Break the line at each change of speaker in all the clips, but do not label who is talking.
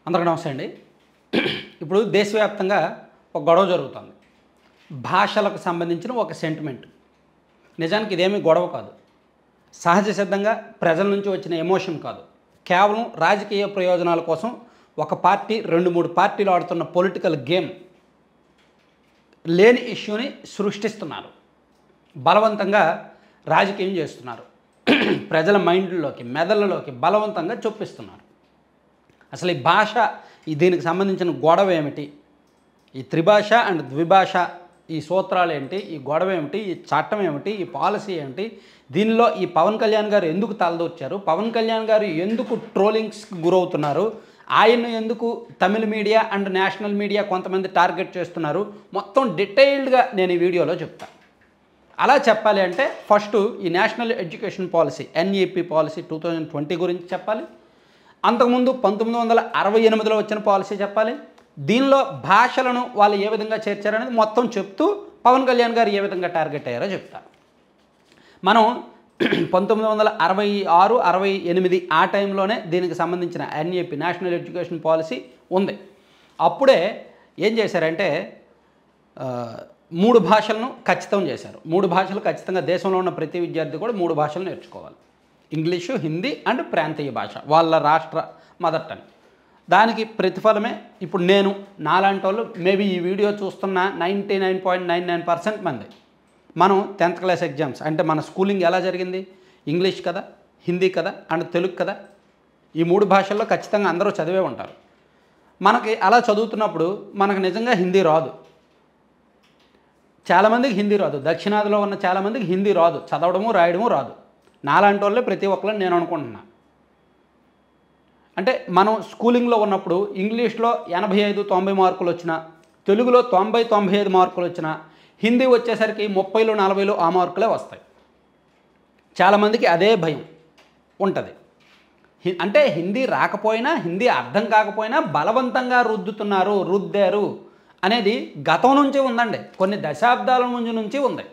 అందరికీ నమస్తే అండి. ఇప్పుడు దేశవ్యాప్తంగా ఒక గొడవ జరుగుతుంది. భాషలకు సంబంధించిన ఒక సెంటిమెంట్. నిజానికి ఇదేమీ గొడవ కాదు. సహజ సిద్ధంగా ప్రజల నుంచి వచ్చిన ఎమోషన్ కాదు. కేవలం రాజకీయ ప్రయోజనాల కోసం ఒక పార్టీ 2-3 పార్టీలు ఆడుతున్న పొలిటికల్ గేమ్. లేని ఇష్యూని సృష్టిస్తున్నారు. బలవంతంగా రాజకీయం చేస్తున్నారు. ప్రజల మైండ్లోకి, మెదళ్ళలోకి బలవంతంగా చొప్పిస్తున్నారు. అసలు ఈ భాష, దీనికి సంబంధించిన గొడవ ఏమిటి, ఈ త్రిభాష అండ్ ద్విభాష ఈ సూత్రాలు ఏంటి, ఈ గొడవ ఏమిటి, ఈ చట్టం ఏమిటి, ఈ పాలసీ ఏంటి, దీనిలో ఈ పవన్ కళ్యాణ్ గారు ఎందుకు తలదూర్చారు, పవన్ కళ్యాణ్ గారు ఎందుకు ట్రోలింగ్స్కి గురవుతున్నారు, ఆయన్ను ఎందుకు తమిళ మీడియా అండ్ నేషనల్ మీడియా కొంతమంది టార్గెట్ చేస్తున్నారు, మొత్తం డీటెయిల్డ్గా నేను ఈ వీడియోలో చెప్తాను. అలా చెప్పాలి అంటే ఫస్ట్ ఈ national education policy NEP policy 2020 గురించి చెప్పాలి. అంతకుముందు 1968లో వచ్చిన పాలసీ చెప్పాలి. దీనిలో భాషలను వాళ్ళు ఏ విధంగా చేర్చారనేది మొత్తం చెప్తూ పవన్ కళ్యాణ్ గారు ఏ విధంగా టార్గెట్ అయ్యారో చెప్తారు. మనం 1966, 68 ఆ టైంలోనే దీనికి సంబంధించిన NEP నేషనల్ ఎడ్యుకేషన్ పాలసీ ఉంది. అప్పుడే ఏం చేశారంటే 3 భాషలను ఖచ్చితం చేశారు. 3 భాషలు ఖచ్చితంగా దేశంలో ఉన్న ప్రతి విద్యార్థి కూడా 3 భాషలు నేర్చుకోవాలి. ఇంగ్లీషు, హిందీ అండ్ ప్రాంతీయ భాష, వాళ్ళ రాష్ట్ర మదర్ టంగ్. దానికి ప్రతిఫలమే ఇప్పుడు నేను నాలాంటి వాళ్ళు మేబీ ఈ వీడియో చూస్తున్న 99.99% మంది మనం 10th క్లాస్ ఎగ్జామ్స్ అంటే మన స్కూలింగ్ ఎలా జరిగింది, ఇంగ్లీష్ కదా, హిందీ కదా అండ్ తెలుగు కదా, ఈ 3 భాషల్లో ఖచ్చితంగా అందరూ చదివే ఉంటారు. మనకి అలా చదువుతున్నప్పుడు మనకు నిజంగా హిందీ రాదు. చాలామందికి హిందీ రాదు. దక్షిణాదిలో ఉన్న చాలామందికి హిందీ రాదు, చదవడము రాయడము రాదు. నాలాంటి వాళ్ళే ప్రతి ఒక్కరిని నేను అనుకుంటున్నా. అంటే మనం స్కూలింగ్లో ఉన్నప్పుడు ఇంగ్లీష్లో 85-90 మార్కులు వచ్చినా, తెలుగులో 90-95 మార్కులు వచ్చినా, హిందీ వచ్చేసరికి 30-40 ఆ మార్కులే వస్తాయి. చాలామందికి అదే భయం ఉంటుంది. అంటే హిందీ రాకపోయినా, హిందీ అర్థం కాకపోయినా బలవంతంగా రుద్దారు అనేది గతం నుంచి ఉందండి, కొన్ని దశాబ్దాల నుంచి ఉంది.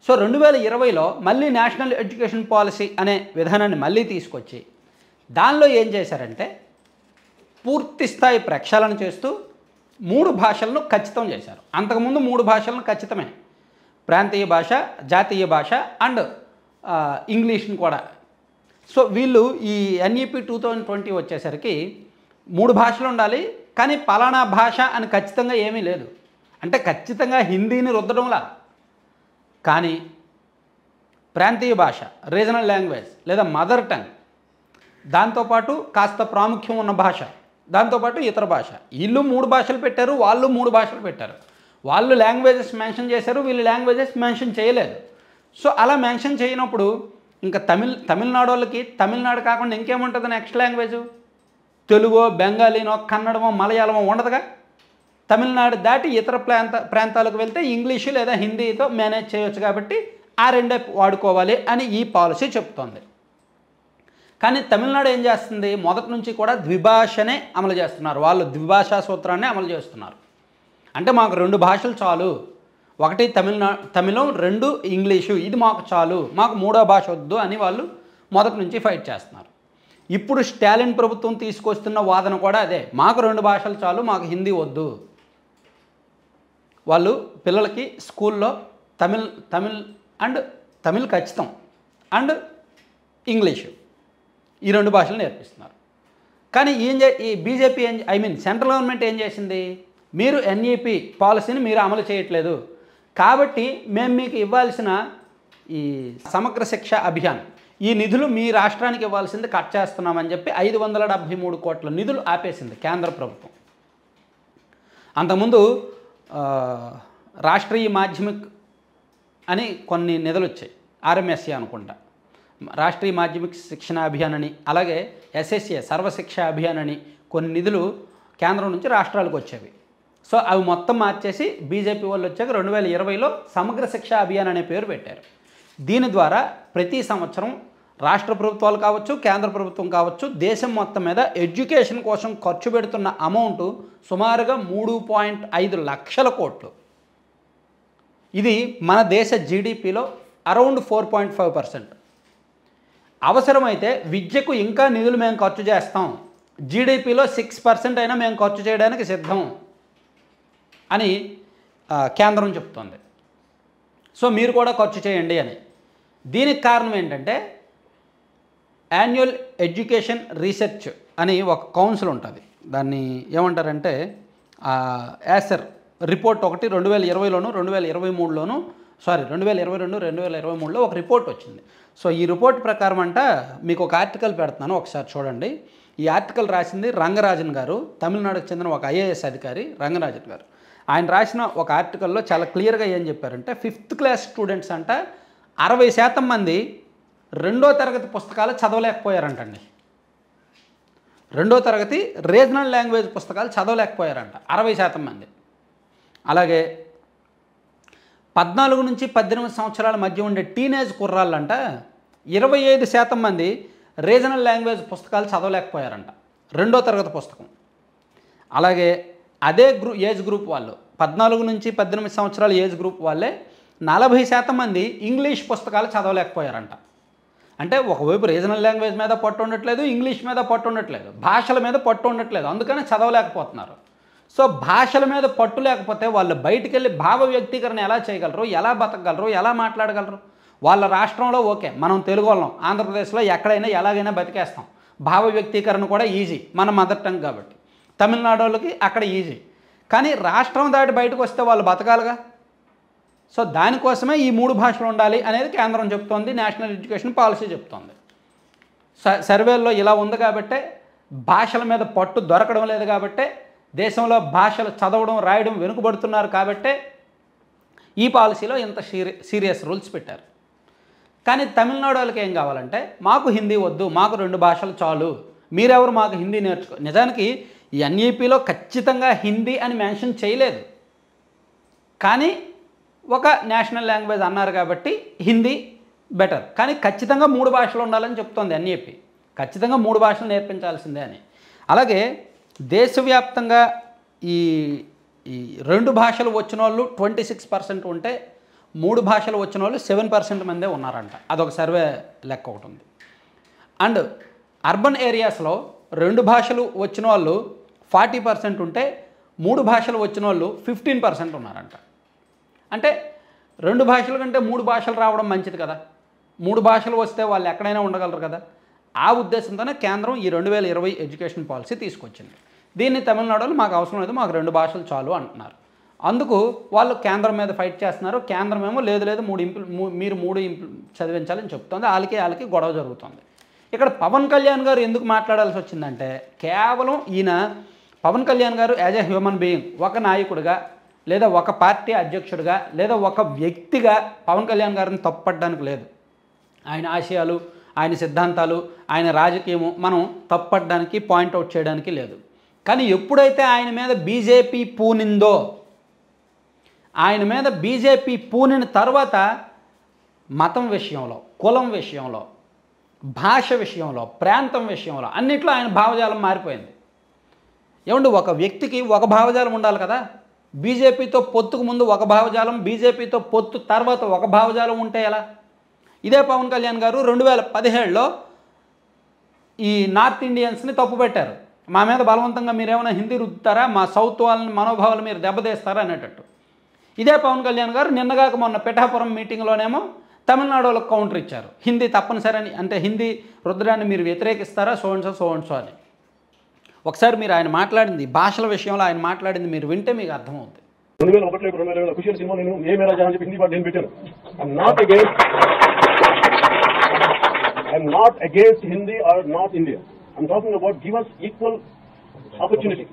సో 2020లో మళ్ళీ నేషనల్ ఎడ్యుకేషన్ పాలసీ అనే విధానాన్ని మళ్ళీ తీసుకొచ్చి దానిలో ఏం చేశారంటే పూర్తి స్థాయి ప్రక్షాళన చేస్తూ 3 భాషలను ఖచ్చితం చేశారు. అంతకుముందు 3 భాషలను ఖచ్చితమే, ప్రాంతీయ భాష, జాతీయ భాష అండ్ ఇంగ్లీష్ని కూడా. సో వీళ్ళు ఈ NEP 2020 వచ్చేసరికి 3 భాషలు ఉండాలి, కానీ పలానా భాష అని ఖచ్చితంగా ఏమీ లేదు. అంటే ఖచ్చితంగా హిందీని రుద్దడంలా, కానీ ప్రాంతీయ భాష, రీజనల్ లాంగ్వేజ్ లేదా మదర్ టంగ్, దాంతోపాటు కాస్త ప్రాముఖ్యం ఉన్న భాష, దాంతోపాటు ఇతర భాష. వీళ్ళు 3 భాషలు పెట్టారు, వాళ్ళు 3 భాషలు పెట్టారు. వాళ్ళు లాంగ్వేజెస్ మెన్షన్ చేశారు, వీళ్ళు లాంగ్వేజెస్ మెన్షన్ చేయలేదు. సో అలా మెన్షన్ చేయనప్పుడు ఇంకా తమిళనాడు వాళ్ళకి తమిళనాడు కాకుండా ఇంకేముంటుంది నెక్స్ట్ లాంగ్వేజ్? తెలుగో, బెంగాలీనో, కన్నడమో, మలయాళమో ఉండదుగా. తమిళనాడు దాటి ఇతర ప్రాంతాలకు వెళ్తే ఇంగ్లీషు లేదా హిందీతో మేనేజ్ చేయొచ్చు, కాబట్టి ఆ రెండే వాడుకోవాలి అని ఈ పాలసీ చెప్తోంది. కానీ తమిళనాడు ఏం చేస్తుంది, మొదటి నుంచి కూడా ద్విభాషనే అమలు చేస్తున్నారు. వాళ్ళు ద్విభాషా సూత్రాన్ని అమలు చేస్తున్నారు. అంటే మాకు 2 భాషలు చాలు, ఒకటి తమిళం, 2 ఇంగ్లీషు, ఇది మాకు చాలు, మాకు 3వ భాష వద్దు అని వాళ్ళు మొదటి నుంచి ఫైట్ చేస్తున్నారు. ఇప్పుడు స్టాలిన్ ప్రభుత్వం తీసుకొస్తున్న వాదన కూడా అదే, మాకు 2 భాషలు చాలు, మాకు హిందీ వద్దు. వాళ్ళు పిల్లలకి స్కూల్లో తమిళ్ ఖచ్చితం అండ్ ఇంగ్లీషు ఈ 2 భాషలు నేర్పిస్తున్నారు. కానీ ఈ బీజేపీ సెంట్రల్ గవర్నమెంట్ ఏం చేసింది, మీరు NEP పాలసీని మీరు అమలు చేయట్లేదు, కాబట్టి మేము మీకు ఇవ్వాల్సిన ఈ సమగ్ర శిక్ష అభియాన్ ఈ నిధులు మీ రాష్ట్రానికి ఇవ్వాల్సింది కట్ చేస్తున్నామని చెప్పి 573 కోట్ల నిధులు ఆపేసింది కేంద్ర ప్రభుత్వం. అంతకుముందు రాష్ట్రీయ మాధ్యమిక్ అని కొన్ని నిధులు వచ్చాయి, RMSA అనుకుంటా, రాష్ట్రీయ మాధ్యమిక శిక్షణ అభియాన్ అని, అలాగే SSA సర్వశిక్ష అభియాన్ అని కొన్ని నిధులు కేంద్రం నుంచి రాష్ట్రాలకు వచ్చేవి. సో అవి మొత్తం మార్చేసి బీజేపీ వాళ్ళు వచ్చాక 2020లో సమగ్ర శిక్ష అభియాన్ అనే పేరు పెట్టారు. దీని ద్వారా ప్రతి సంవత్సరం రాష్ట్ర ప్రభుత్వాలు కావచ్చు, కేంద్ర ప్రభుత్వం కావచ్చు, దేశం మొత్తం మీద ఎడ్యుకేషన్ కోసం ఖర్చు పెడుతున్న అమౌంట్ సుమారుగా 3.5 లక్షల కోట్లు. ఇది మన దేశ GDPలో అరౌండ్ 4.5%. అవసరమైతే విద్యకు ఇంకా నిధులు మేము ఖర్చు చేస్తాం, జీడిపిలో 6% అయినా మేము ఖర్చు చేయడానికి సిద్ధం అని కేంద్రం చెప్తోంది. సో మీరు కూడా ఖర్చు చేయండి అని. దీనికి కారణం ఏంటంటే యాన్యువల్ ఎడ్యుకేషన్ రీసెర్చ్ అని ఒక కౌన్సిల్ ఉంటుంది. దాన్ని ఏమంటారంటే యాసర్ రిపోర్ట్ ఒకటి 2020లోను 2023లోను 2022-2023లో ఒక రిపోర్ట్ వచ్చింది. సో ఈ రిపోర్ట్ ప్రకారం మీకు ఒక ఆర్టికల్ పెడుతున్నాను, ఒకసారి చూడండి. ఈ ఆర్టికల్ రాసింది రంగరాజన్ గారు, తమిళనాడుకు చెందిన ఒక IAS అధికారి రంగరాజన్ గారు. ఆయన రాసిన ఒక ఆర్టికల్లో చాలా క్లియర్గా ఏం చెప్పారంటే 5th క్లాస్ స్టూడెంట్స్ 60% మంది 2వ తరగతి పుస్తకాలు చదవలేకపోయారంటండి. 2వ తరగతి రీజనల్ లాంగ్వేజ్ పుస్తకాలు చదవలేకపోయారంట 60% మంది. అలాగే 14 నుంచి 18 సంవత్సరాల మధ్య ఉండే టీనేజ్ కుర్రాళ్ళంట 25% మంది రీజనల్ లాంగ్వేజ్ పుస్తకాలు చదవలేకపోయారంట 2వ తరగతి పుస్తకం. అలాగే అదే ఏజ్ గ్రూప్ వాళ్ళు 14 నుంచి 18 సంవత్సరాల ఏజ్ గ్రూప్ వాళ్ళే 40% మంది ఇంగ్లీష్ పుస్తకాలు చదవలేకపోయారంట. అంటే ఒకవైపు రీజనల్ లాంగ్వేజ్ మీద పట్టు ఉండట్లేదు, ఇంగ్లీష్ మీద పట్టు ఉండట్లేదు, భాషల మీద పట్టు ఉండట్లేదు, అందుకని చదవలేకపోతున్నారు. సో భాషల మీద పట్టు లేకపోతే వాళ్ళు బయటికి వెళ్ళి భావ వ్యక్తీకరణ ఎలా చేయగలరు, ఎలా బతకగలరు, ఎలా మాట్లాడగలరు? వాళ్ళ రాష్ట్రంలో ఓకే, మనం తెలుగు వాళ్ళం, ఆంధ్రప్రదేశ్లో ఎక్కడైనా ఎలాగైనా బతికేస్తాం, భావ వ్యక్తీకరణ కూడా ఈజీ, మన మదర్ టంగ్ కాబట్టి. తమిళనాడు వాళ్ళకి అక్కడ ఈజీ, కానీ రాష్ట్రం దాటి బయటకు వస్తే వాళ్ళు బతకాలిగా. సో దానికోసమే ఈ 3 భాషలు ఉండాలి అనేది కేంద్రం చెప్తోంది, నేషనల్ ఎడ్యుకేషన్ పాలసీ చెప్తోంది. సర్వేల్లో ఇలా ఉంది కాబట్టే, భాషల మీద పట్టు దొరకడం లేదు కాబట్టే, దేశంలో భాషలు చదవడం రాయడం వెనుకబడుతున్నారు కాబట్టే ఈ పాలసీలో ఇంత సీరియస్ రూల్స్ పెట్టారు. కానీ తమిళనాడు వాళ్ళకి ఏం కావాలంటే మాకు హిందీ వద్దు, మాకు 2 భాషలు చాలు, మీరెవరు మాకు హిందీ నేర్చుకో. నిజానికి ఈ NEPలో ఖచ్చితంగా హిందీ అని మెన్షన్ చేయలేదు, కానీ ఒక నేషనల్ లాంగ్వేజ్ అన్నారు కాబట్టి హిందీ బెటర్. కానీ ఖచ్చితంగా 3 భాషలు ఉండాలని చెప్తోంది NEP, ఖచ్చితంగా 3 భాషలు నేర్పించాల్సిందే అని. అలాగే దేశవ్యాప్తంగా ఈ 2 భాషలు వచ్చిన వాళ్ళు 26% ఉంటే 3 భాషలు వచ్చిన వాళ్ళు 7% మందే ఉన్నారంట. అదొక సర్వే లెక్క ఒకటి ఉంది. అండ్ అర్బన్ ఏరియాస్లో 2 భాషలు వచ్చిన వాళ్ళు 40% ఉంటే 3 భాషలు వచ్చిన వాళ్ళు 15% ఉన్నారంట. అంటే 2 భాషల కంటే 3 భాషలు రావడం మంచిది కదా, 3 భాషలు వస్తే వాళ్ళు ఎక్కడైనా ఉండగలరు కదా. ఆ ఉద్దేశంతోనే కేంద్రం ఈ 2020 ఎడ్యుకేషన్ పాలసీ తీసుకొచ్చింది. దీన్ని తమిళనాడు వాళ్ళు మాకు అవసరం లేదు, మాకు 2 భాషలు చాలు అంటున్నారు. అందుకు వాళ్ళు కేంద్రం మీద ఫైట్ చేస్తున్నారు. కేంద్రం ఏమో లేదు మీరు 3 చదివించాలని చెప్తుంది. వాళ్ళకి గొడవ జరుగుతుంది. ఇక్కడ పవన్ కళ్యాణ్ గారు ఎందుకు మాట్లాడాల్సి వచ్చిందంటే, కేవలం ఈయన పవన్ కళ్యాణ్ గారు యాజ్ ఎ హ్యూమన్ బీయింగ్, ఒక నాయకుడిగా లేదా ఒక పార్టీ అధ్యక్షుడిగా లేదా ఒక వ్యక్తిగా పవన్ కళ్యాణ్ గారిని తప్పట్టడానికి లేదు. ఆయన ఆశయాలు, ఆయన సిద్ధాంతాలు, ఆయన రాజకీయము మనం తప్పట్టడానికి, పాయింట్అవుట్ చేయడానికి లేదు. కానీ ఎప్పుడైతే ఆయన మీద బీజేపీ పూనిందో, ఆయన మీద బీజేపీ పూనిన తర్వాత మతం విషయంలో, కులం విషయంలో, భాష విషయంలో, ప్రాంతం విషయంలో అన్నిట్లో ఆయన భావజాలం మారిపోయింది. ఏమండి, ఒక వ్యక్తికి ఒక భావజాలం ఉండాలి కదా. బీజేపీతో పొత్తుకు ముందు ఒక భావజాలం, బీజేపీతో పొత్తు తర్వాత ఒక భావజాలం ఉంటే ఎలా? ఇదే పవన్ కళ్యాణ్ గారు 2017లో ఈ నార్త్ ఇండియన్స్ని తప్పుపెట్టారు. మా మీద బలవంతంగా మీరేమైనా హిందీ రుద్దుతారా, మా సౌత్ వాళ్ళని మనోభావాలు మీరు దెబ్బతీస్తారా అనేటట్టు. ఇదే పవన్ కళ్యాణ్ గారు నిన్నగాక మొన్న పిఠాపురం మీటింగ్లోనేమో తమిళనాడు వాళ్ళకి కౌంటర్ ఇచ్చారు. హిందీ తప్పనిసరి అంటే హిందీ రుద్దడాన్ని మీరు వ్యతిరేకిస్తారా, సో అండ్ సో అని. ఒకసారి మీరు ఆయన మాట్లాడింది, భాషల విషయంలో ఆయన మాట్లాడింది మీరు వింటే మీకు అర్థమవుతుంది.
2001 ఖుషి సినిమా నేను ఏ మేరా జహాన్ చెప్పి హిందీ పాట నేను పెట్టాను. I'm not against Hindi or North India. I'm talking about give us equal opportunity.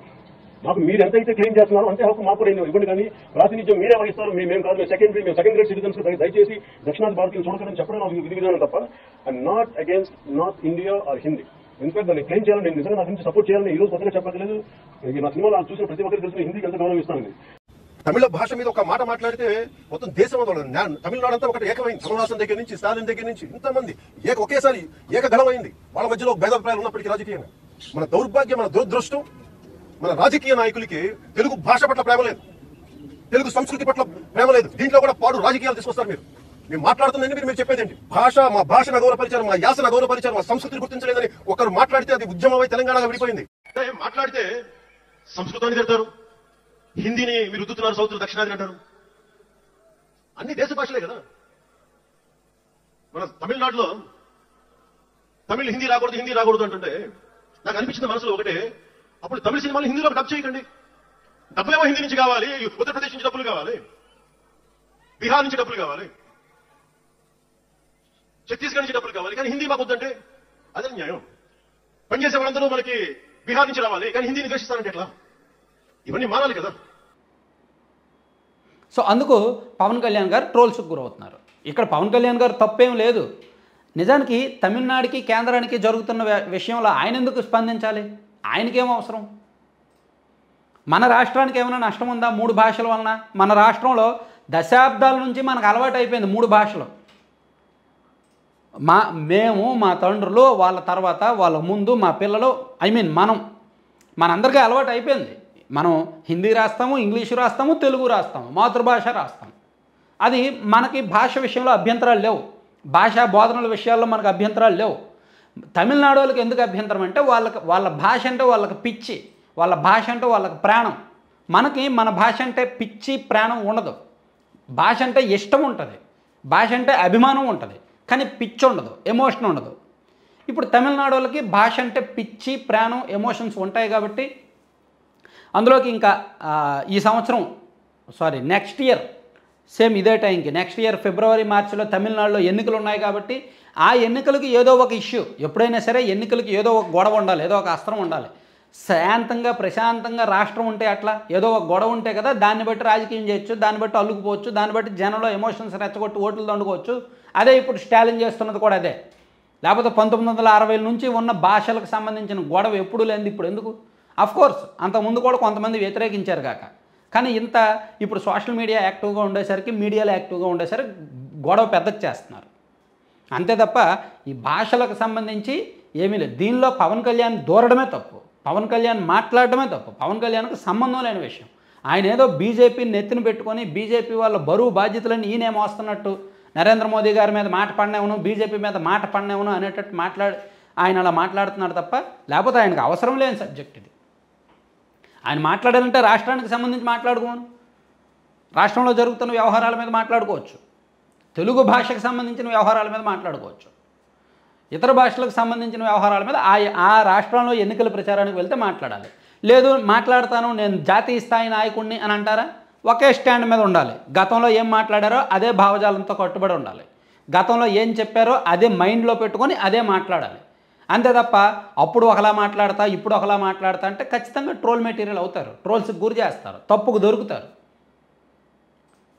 మాకు మీరు ఎంతైతే క్లెయిమ్ చేస్తున్నారో అంతే హక్కు మాకు కూడా ఇవ్వండి. కానీ ప్రాతినిధ్యం మీరే వహిస్తారు, మేము కాదు, మేము సెకండ్ గ్రేడ్ సిటిజన్స్. దయచేసి దక్షిణాది భారతీయులు చూడకని చెప్పడం నాకు విధి విధానం తప్ప. I'm not against north India or Hindi. In fact దాన్ని క్లెయిమ్ చేయాలని, నేను నిజంగా నా గురించి సపోర్ట్ చేయాలని ఈ రోజు కొత్తగా చెప్పట్లేదు. నా సినిమాలో చూసిన ప్రతి ఒక్కరికి తెలిసిన హిందీకి ఎంత గౌరవం ఇస్తాను.
తమిళ భాష మీద ఒక మాట మాట్లాడితే మొత్తం దేశం తమిళనాడు అంతా ఒకటి ఏకమైంది. కమలహాసన్ దగ్గర నుంచి, స్టాలిన్ దగ్గర నుంచి ఇంతమంది ఒకేసారి ఏకగలమైంది. వాళ్ళ మధ్యలో భేదాభిప్రాయాలు ఉన్నప్పటికీ రాజకీయంగా మన దౌర్భాగ్యం, మన దురదృష్టం, మన రాజకీయ నాయకులకి తెలుగు భాష పట్ల ప్రేమ లేదు, తెలుగు సంస్కృతి పట్ల ప్రేమ లేదు. దీంట్లో కూడా పాడు రాజకీయాలు తీసుకొస్తారు మీరు. మేము మాట్లాడుతుందండి, మీరు చెప్పేదేంటి? మా భాషను గౌరవపరిచారు, మా యాసను గౌరవపరిచారు, మా సంస్కృతిని గుర్తించలేదని ఒకరు మాట్లాడితే అది ఉద్యమమై తెలంగాణగా విడిపోయింది. మాట్లాడితే సంస్కృతాన్ని తిడతారు, హిందీని మీరు రుద్దుతున్నారు, సౌత్ దక్షిణాది అంటారు. అన్ని దేశ భాషలే కదా. మన తమిళనాడులో హిందీ రాకూడదు అంటుంటే నాకు అనిపించింది మనసులో ఒకటే, అప్పుడు తమిళ సినిమాలు హిందీలో డబ్ చేయకండి. డబ్బులేమో హిందీ నుంచి కావాలి, ఉత్తరప్రదేశ్ నుంచి డబ్బులు కావాలి, బీహార్ నుంచి డబ్బులు కావాలి, ఛత్తీస్గఢ్ నుంచి డబ్బులు కావాలి, కానీ హిందీ మాకు వద్దంటే అదే న్యాయం. పనిచేసే వాళ్ళందరూ మనకి బీహార్ నుంచి రావాలి, కానీ హిందీని ద్వేషిస్తారంటే ఎట్లా? ఇవన్నీ మారాలి కదా.
సో అందుకు పవన్ కళ్యాణ్ గారు ట్రోల్స్కి గురవుతున్నారు. ఇక్కడ పవన్ కళ్యాణ్ గారు తప్పేం లేదు. నిజానికి తమిళనాడుకి కేంద్రానికి జరుగుతున్న విషయంలో ఆయన ఎందుకు స్పందించాలి? ఆయనకేం అవసరం? మన రాష్ట్రానికి ఏమైనా నష్టం ఉందా 3 భాషల వలన? మన రాష్ట్రంలో దశాబ్దాల నుంచి మనకు అలవాటు అయిపోయింది 3 భాషలు. మేము మా తండ్రులు, వాళ్ళ తర్వాత వాళ్ళ ముందు మా పిల్లలు, మనందరికీ అలవాటు అయిపోయింది. మనం హిందీ రాస్తాము, ఇంగ్లీషు రాస్తాము, తెలుగు రాస్తాము, మాతృభాష రాస్తాము. అది మనకి భాష విషయంలో అభ్యంతరాలు లేవు, భాషా బోధనల విషయాల్లో మనకు అభ్యంతరాలు లేవు. తమిళనాడు వాళ్ళకి ఎందుకు అభ్యంతరం అంటే వాళ్ళ భాష అంటే వాళ్ళకి పిచ్చి, వాళ్ళ భాష అంటే వాళ్ళకి ప్రాణం. మనకి మన భాష అంటే పిచ్చి ప్రాణం ఉండదు. భాష అంటే ఇష్టం ఉంటుంది, భాష అంటే అభిమానం ఉంటుంది, కానీ పిచ్చి ఉండదు, ఎమోషన్ ఉండదు. ఇప్పుడు తమిళనాడు వాళ్ళకి భాష అంటే పిచ్చి ప్రాణం ఎమోషన్స్ ఉంటాయి కాబట్టి అందులోకి ఇంకా ఈ సంవత్సరం నెక్స్ట్ ఇయర్ సేమ్ ఇదే టైంకి నెక్స్ట్ ఇయర్ ఫిబ్రవరి మార్చిలో తమిళనాడులో ఎన్నికలు ఉన్నాయి కాబట్టి ఆ ఎన్నికలకు ఏదో ఒక ఇష్యూ, ఎప్పుడైనా సరే ఎన్నికలకు ఏదో ఒక గొడవ ఉండాలి, ఏదో ఒక అస్త్రం ఉండాలి. శాంతంగా ప్రశాంతంగా రాష్ట్రం ఉంటే అట్లా ఏదో ఒక గొడవ ఉంటే కదా దాన్ని బట్టి రాజకీయం చేయొచ్చు, దాన్ని బట్టి అల్లుకుపోవచ్చు, దాన్ని బట్టి జనంలో ఎమోషన్స్ రెచ్చగొట్టి ఓట్లు దండుకోవచ్చు. అదే ఇప్పుడు స్టాలిన్ చేస్తున్నది కూడా అదే. లేకపోతే 1960 నుంచి ఉన్న భాషలకు సంబంధించిన గొడవ ఎప్పుడు లేదు, ఇప్పుడు ఎందుకు? అఫ్కోర్స్ అంతకుముందు కూడా కొంతమంది వ్యతిరేకించారు కాక, కానీ ఇప్పుడు సోషల్ మీడియా యాక్టివ్గా ఉండేసరికి, మీడియాలో యాక్టివ్గా ఉండేసరికి గొడవ పెద్దది చేస్తున్నారు అంతే తప్ప ఈ భాషలకు సంబంధించి ఏమీ లేదు. దీనిలో పవన్ కళ్యాణ్ దూరడమే తప్పు, పవన్ కళ్యాణ్ మాట్లాడడమే తప్పు, పవన్ కళ్యాణ్కి సంబంధం లేని విషయం. ఆయన ఏదో బీజేపీని నెత్తిన పెట్టుకొని బీజేపీ వాళ్ళ బరువు బాధ్యతలన్నీ ఈయనే మోస్తున్నట్టు, నరేంద్ర మోదీ గారి మీద మాట పడినేవను, బీజేపీ మీద మాట పడినేవను అనేటట్టు ఆయన అలా మాట్లాడుతున్నాడు తప్ప, లేకపోతే ఆయనకు అవసరం లేని సబ్జెక్ట్ ఇది. ఆయన మాట్లాడాలంటే రాష్ట్రానికి సంబంధించి మాట్లాడుకోను, రాష్ట్రంలో జరుగుతున్న వ్యవహారాల మీద మాట్లాడుకోవచ్చు, తెలుగు భాషకు సంబంధించిన వ్యవహారాల మీద మాట్లాడుకోవచ్చు, ఇతర భాషలకు సంబంధించిన వ్యవహారాల మీద ఆ రాష్ట్రంలో ఎన్నికల ప్రచారానికి వెళ్తే మాట్లాడాలి. లేదు మాట్లాడతాను నేను జాతీయ స్థాయి నాయకుడిని అని అంటారా, ఒకే స్టాండ్ మీద ఉండాలి. గతంలో ఏం మాట్లాడారో అదే భావజాలంతో కట్టుబడి ఉండాలి, గతంలో ఏం చెప్పారో అదే మైండ్లో పెట్టుకొని అదే మాట్లాడాలి. అంతే తప్ప అప్పుడు ఒకలా మాట్లాడతా ఇప్పుడు ఒకలా మాట్లాడతా అంటే ఖచ్చితంగా ట్రోల్ మెటీరియల్ అవుతారు, ట్రోల్స్కి గురి చేస్తారు, తప్పుకు దొరుకుతారు.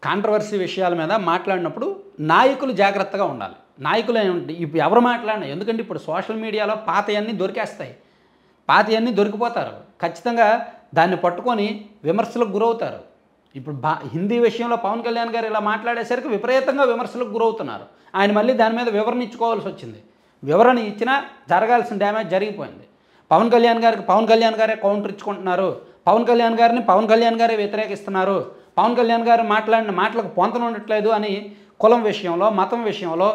కాంట్రవర్సీ విషయాల మీద మాట్లాడినప్పుడు నాయకులు జాగ్రత్తగా ఉండాలి. నాయకులు ఇప్పుడు ఎవరు మాట్లాడినా, ఎందుకంటే ఇప్పుడు సోషల్ మీడియాలో పాతయన్నీ దొరికేస్తాయి, పాతయన్నీ దొరికిపోతారు, ఖచ్చితంగా దాన్ని పట్టుకొని విమర్శలకు గురవుతారు. ఇప్పుడు హిందీ విషయంలో పవన్ కళ్యాణ్ గారు ఇలా మాట్లాడేసరికి విపరీతంగా విమర్శలకు గురవుతున్నారు. ఆయన మళ్ళీ దాని మీద వివరణ ఇచ్చుకోవాల్సి వచ్చింది. వివరణ ఇచ్చినా జరగాల్సిన డ్యామేజ్ జరిగిపోయింది. పవన్ కళ్యాణ్ గారే కౌంటర్ ఇచ్చుకుంటున్నారు, పవన్ కళ్యాణ్ గారే వ్యతిరేకిస్తున్నారు, పవన్ కళ్యాణ్ గారు మాట్లాడిన మాటలకు పొంతన ఉండట్లేదు అని కులం విషయంలో, మతం విషయంలో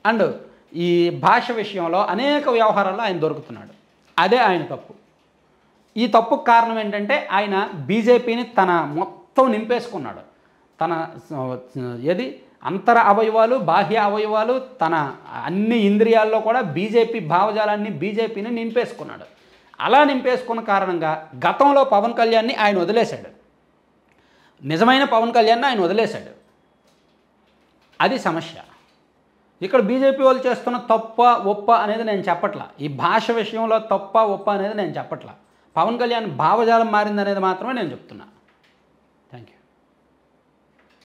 అండ్ ఈ భాష విషయంలో అనేక వ్యవహారాల్లో ఆయన దొరుకుతున్నాడు. అదే ఆయన తప్పు. ఈ తప్పుకు కారణం ఏంటంటే ఆయన బీజేపీని తన మొత్తం నింపేసుకున్నాడు. తన అంతర అవయవాలు, బాహ్య అవయవాలు, తన అన్ని ఇంద్రియాల్లో కూడా బీజేపీ భావజాలాన్ని, బీజేపీని నింపేసుకున్నాడు. అలా నింపేసుకున్న కారణంగా గతంలో పవన్ కళ్యాణ్ని ఆయన వదిలేశాడు, నిజమైన పవన్ కళ్యాణ్ని ఆయన వదిలేశాడు. అది సమస్య. ఇక్కడ బీజేపీ వాళ్ళు చేస్తున్న తప్ప ఒప్ప అనేది నేను చెప్పట్లా, ఈ భాష విషయంలో తప్ప ఒప్ప అనేది నేను చెప్పట్లా, పవన్ కళ్యాణ్ భావజాలం మారిందనేది మాత్రమే నేను చెప్తున్నా.